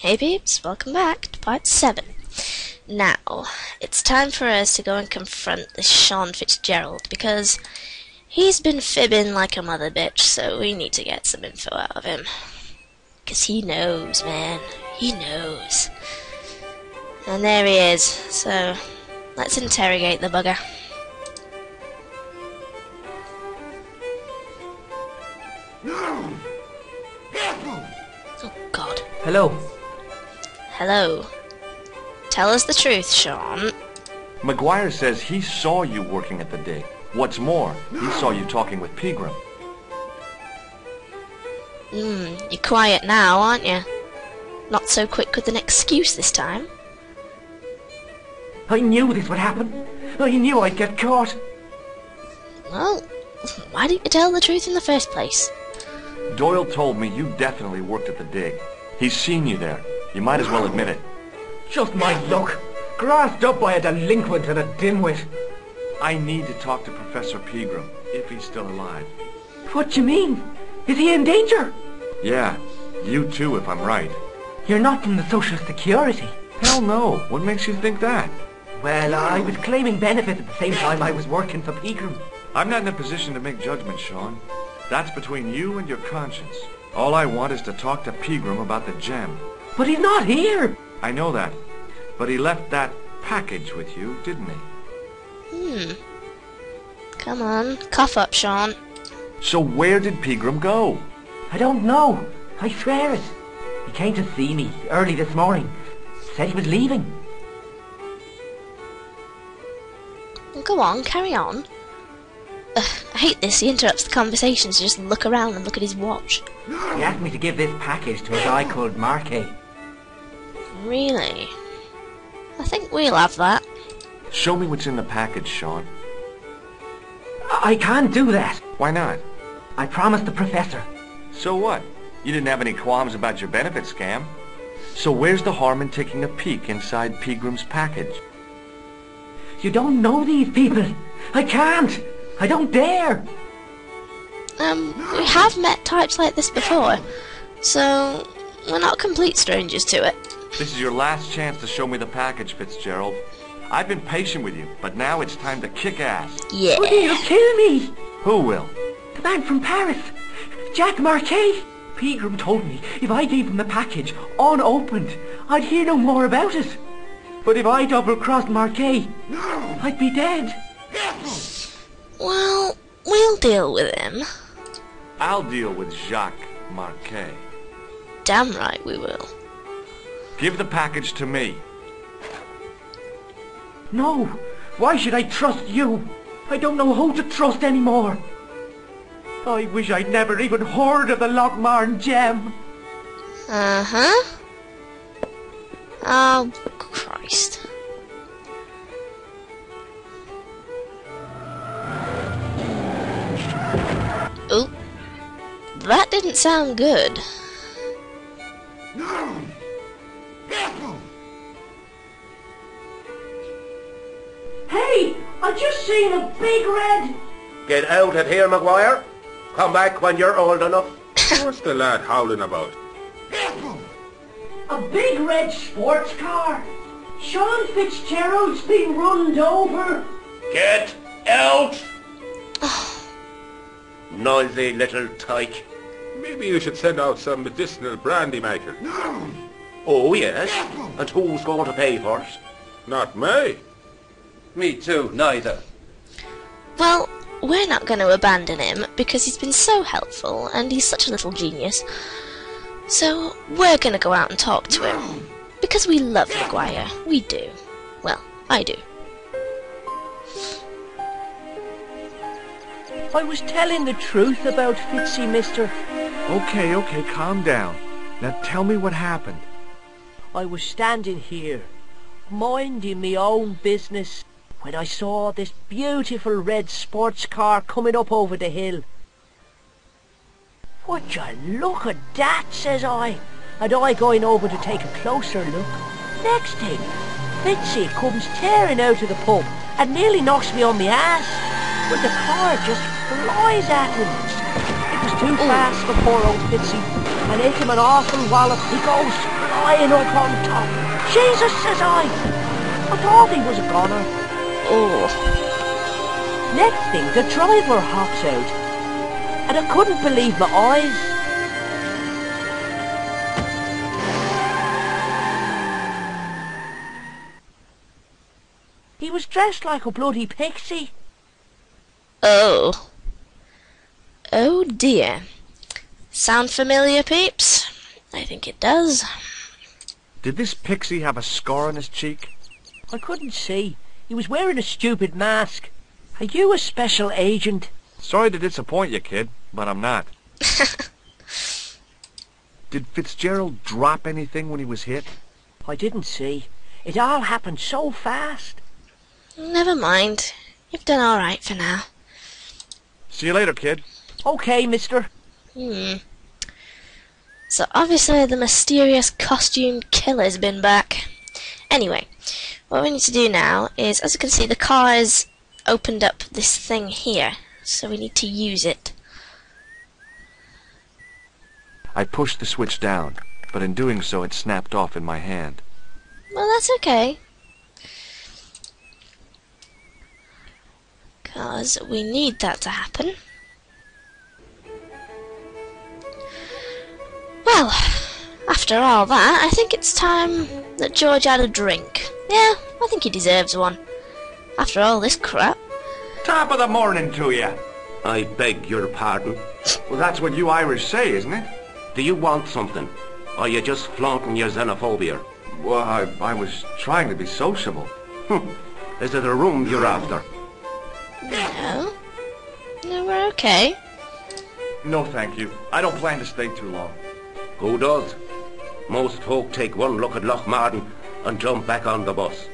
Hey peeps, welcome back to part 7. Now, it's time for us to go and confront this Sean Fitzgerald, because he's been fibbing like a mother bitch, so we need to get some info out of him. Because he knows, man. He knows. And there he is, so let's interrogate the bugger. Oh God. Hello. Hello. Tell us the truth, Sean. McGuire says he saw you working at the dig. What's more, he saw you talking with Pegram. You're quiet now, aren't you? Not so quick with an excuse this time. I knew this would happen. I knew I'd get caught. Well, why didn't you tell the truth in the first place? Doyle told me you definitely worked at the dig. He's seen you there. You might as well admit it. Just my luck. Grasped up by a delinquent and a dimwit. I need to talk to Professor Pegram, if he's still alive. What do you mean? Is he in danger? Yeah, you too, if I'm right. You're not from the Social Security. Hell no. What makes you think that? Well, I was claiming benefits at the same time I was working for Pegram. I'm not in a position to make judgments, Sean. That's between you and your conscience. All I want is to talk to Pegram about the gem. But he's not here. I know that. But he left that package with you, didn't he? Come on, cough up, Sean. So where did Pegram go? I don't know. I swear it. He came to see me early this morning. Said he was leaving. Well, go on, carry on. I hate this. He interrupts the conversation to just look around and look at his watch. He asked me to give this package to a guy called Marquet. Really? I think we'll have that. Show me what's in the package, Sean. I can't do that. Why not? I promised the professor. So what? You didn't have any qualms about your benefit scam. So where's the harm in taking a peek inside Pegram's package? You don't know these people. I can't. I don't dare. We have met types like this before, so we're not complete strangers to it. This is your last chance to show me the package, Fitzgerald. I've been patient with you, but now it's time to kick ass. Yeah. But he'll kill me. Who will? The man from Paris. Jack Marquet. Pegram told me if I gave him the package unopened, I'd hear no more about it. But if I double-crossed Marquet, I'd be dead. Well, we'll deal with him. I'll deal with Jacques Marquet. Damn right we will. Give the package to me. No. Why should I trust you? I don't know who to trust anymore. I wish I'd never even heard of the Lochmarn gem. Uh-huh. Oh, Christ. Oh, that didn't sound good. Hey, I just seen a big red... Get out of here, McGuire. Come back when you're old enough. What's the lad howling about? A big red sports car. Sean Fitzgerald's been runned over. Get out! Noisy little tyke. Maybe you should send out some medicinal brandy maker. Oh, yes? And who's going to pay for it? Not me. Me too, neither. Well, we're not going to abandon him because he's been so helpful and he's such a little genius. So we're going to go out and talk to him. Because we love McGuire. We do. Well, I do. I was telling the truth about Pixie, mister. Okay, calm down. Now tell me what happened. I was standing here, minding my own business, when I saw this beautiful red sports car coming up over the hill. Would you look at that, says I, and I going over to take a closer look. Next thing, Pixie comes tearing out of the pub and nearly knocks me on my ass, but the car just flies at him. It was too fast for poor old Pixie. and hit him an awful wallop. He goes flying up on top. Jesus, says I thought he was a goner. Oh. Next thing, the driver hops out, and I couldn't believe my eyes. He was dressed like a bloody pixie. Oh. Oh dear. Sound familiar, peeps? I think it does. Did this pixie have a scar on his cheek? I couldn't see. He was wearing a stupid mask. Are you a special agent? Sorry to disappoint you, kid, but I'm not. Did Fitzgerald drop anything when he was hit? I didn't see. It all happened so fast. Never mind. You've done alright for now. See you later, kid. Okay, mister. So obviously the mysterious costumed killer's been back. Anyway, what we need to do now is, as you can see, the car has opened up this thing here. So we need to use it. I pushed the switch down, but in doing so it snapped off in my hand. Well, that's okay. Because we need that to happen. Well, after all that, I think it's time that George had a drink. Yeah, I think he deserves one. After all this crap. Top of the morning to you. I beg your pardon. Well, that's what you Irish say, isn't it? Do you want something? Or are you just flaunting your xenophobia? Well, I was trying to be sociable. Is it a room you're after? No. No, we're okay. No, thank you. I don't plan to stay too long. Who does? Most folk take one look at Lochmarden and jump back on the bus.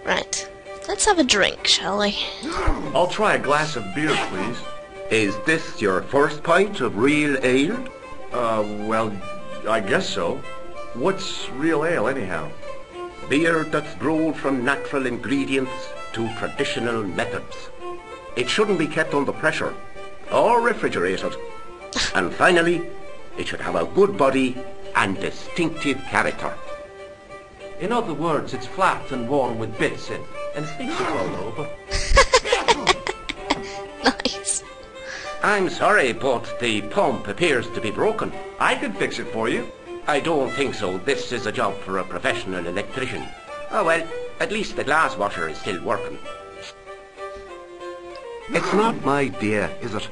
Right. Let's have a drink, shall we? I'll try a glass of beer, please. Is this your first pint of real ale? Well, I guess so. What's real ale, anyhow? Beer that's brewed from natural ingredients to traditional methods. It shouldn't be kept under pressure or refrigerated. And finally, it should have a good body and distinctive character. In other words, it's flat and worn with bits in, and it's easy to roll over. Nice. I'm sorry, but the pump appears to be broken. I can fix it for you. I don't think so. This is a job for a professional electrician. Oh well, at least the glass washer is still working. It's not my day, is it?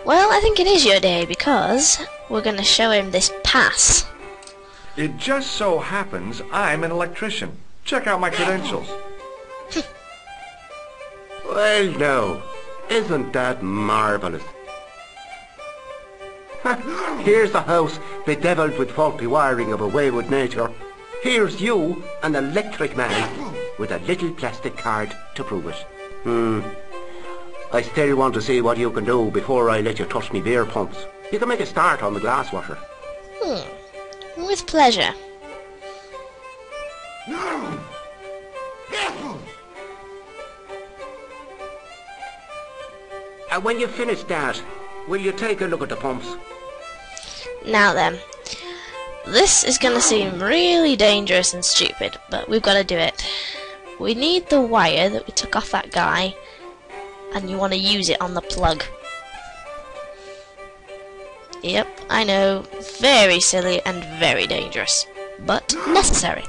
Well, I think it is your day because we're going to show him this pass. It just so happens I'm an electrician. Check out my credentials. Well, now, isn't that marvellous? Here's a house bedevilled with faulty wiring of a wayward nature. Here's you, an electric man, with a little plastic card to prove it. I still want to see what you can do before I let you touch me beer pumps. You can make a start on the glass washer. With pleasure. And when you've finished that, will you take a look at the pumps? Now then, this is going to seem really dangerous and stupid, but we've got to do it. We need the wire that we took off that guy, and you want to use it on the plug. Yep, I know, very silly and very dangerous, but necessary.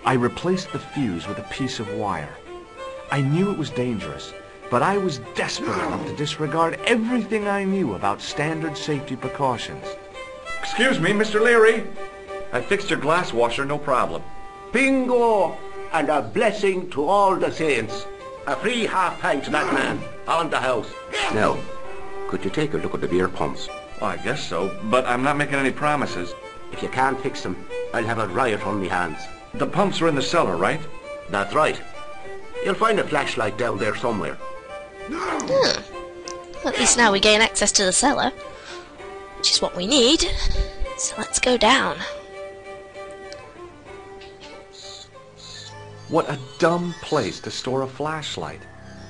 I replaced the fuse with a piece of wire. I knew it was dangerous, but I was desperate enough to disregard everything I knew about standard safety precautions. Excuse me, Mr. Leary. I fixed your glass washer, no problem. Bingo! And a blessing to all the saints. A free half pint to that man on the house. Now, could you take a look at the beer pumps? Well, I guess so, but I'm not making any promises. If you can't fix them, I'll have a riot on me hands. The pumps are in the cellar, right? That's right. You'll find a flashlight down there somewhere. Well, at least now we gain access to the cellar, which is what we need. So let's go down. What a dumb place to store a flashlight.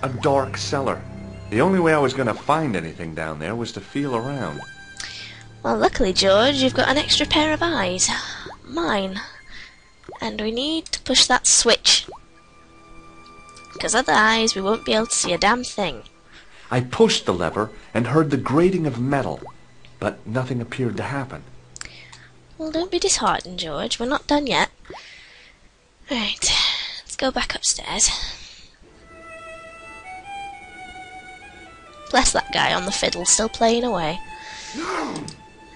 A dark cellar. The only way I was going to find anything down there was to feel around. Well, luckily, George, you've got an extra pair of eyes. Mine. And we need to push that switch. Because otherwise we won't be able to see a damn thing. I pushed the lever and heard the grating of metal, but nothing appeared to happen. Well, don't be disheartened, George. We're not done yet. Right, let's go back upstairs. Bless that guy on the fiddle, still playing away.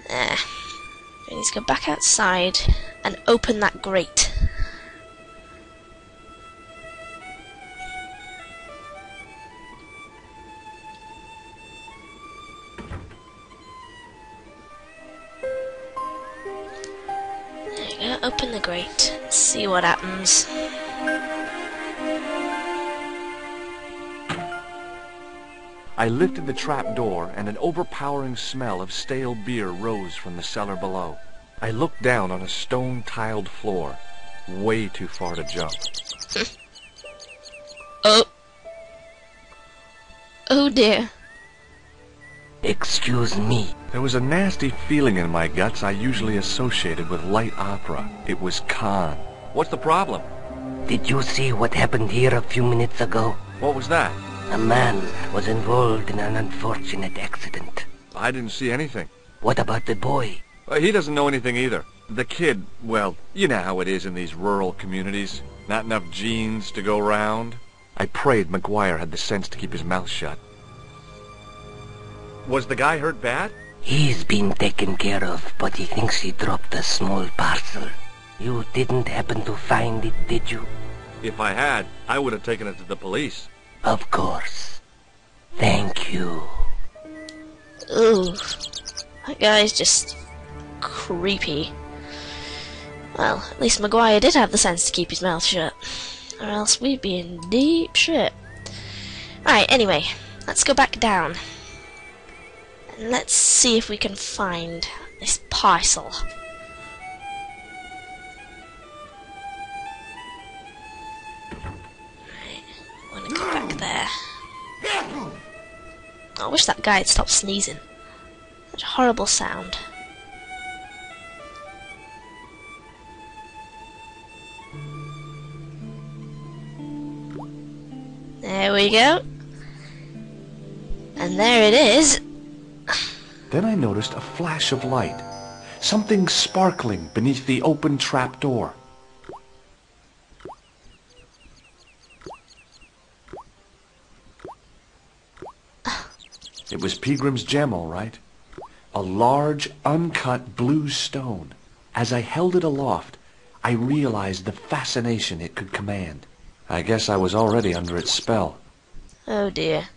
There. We need to go back outside and open that grate. There you go, open the grate. Let's see what happens. I lifted the trap door, and an overpowering smell of stale beer rose from the cellar below. I looked down on a stone-tiled floor, way too far to jump. Oh. Oh dear. Excuse me. There was a nasty feeling in my guts I usually associated with light opera. It was Khan. What's the problem? Did you see what happened here a few minutes ago? What was that? A man was involved in an unfortunate accident. I didn't see anything. What about the boy? He doesn't know anything either. The kid, well, you know how it is in these rural communities. Not enough genes to go round. I prayed McGuire had the sense to keep his mouth shut. Was the guy hurt bad? He's been taken care of, but he thinks he dropped a small parcel. You didn't happen to find it, did you? If I had, I would have taken it to the police. Of course. Thank you. Ooh. That guy's just creepy. Well, at least Maguire did have the sense to keep his mouth shut. Or else we'd be in deep shit. Alright, anyway, let's go back down. And let's see if we can find this parcel. Right, I want to go back there. I wish that guy had stopped sneezing. Such a horrible sound. There we go. And there it is. Then I noticed a flash of light. Something sparkling beneath the open trap door. It was Peagram's gem, all right. A large, uncut blue stone. As I held it aloft, I realized the fascination it could command. I guess I was already under its spell. Oh dear.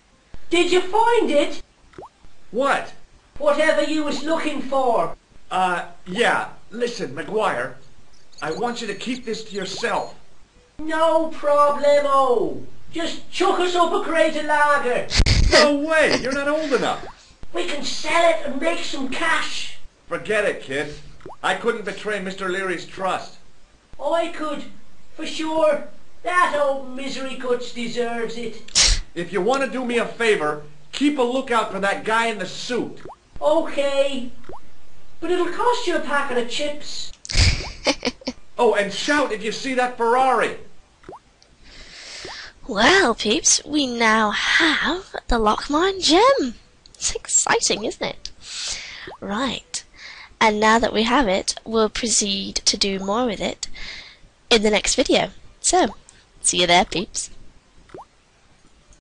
Did you find it? What? Whatever you was looking for. Yeah. Listen, McGuire, I want you to keep this to yourself. No problemo. Just chuck us up a crate of lager. No way! You're not old enough. We can sell it and make some cash. Forget it, kid. I couldn't betray Mr. Leary's trust. I could, for sure. That old misery guts deserves it. If you want to do me a favor, keep a lookout for that guy in the suit. Okay. But it'll cost you a packet of chips. Oh, and shout if you see that Ferrari. Well, peeps, we now have the Lockmine gem. It's exciting, isn't it? Right. And now that we have it, we'll proceed to do more with it in the next video. So, see you there, peeps.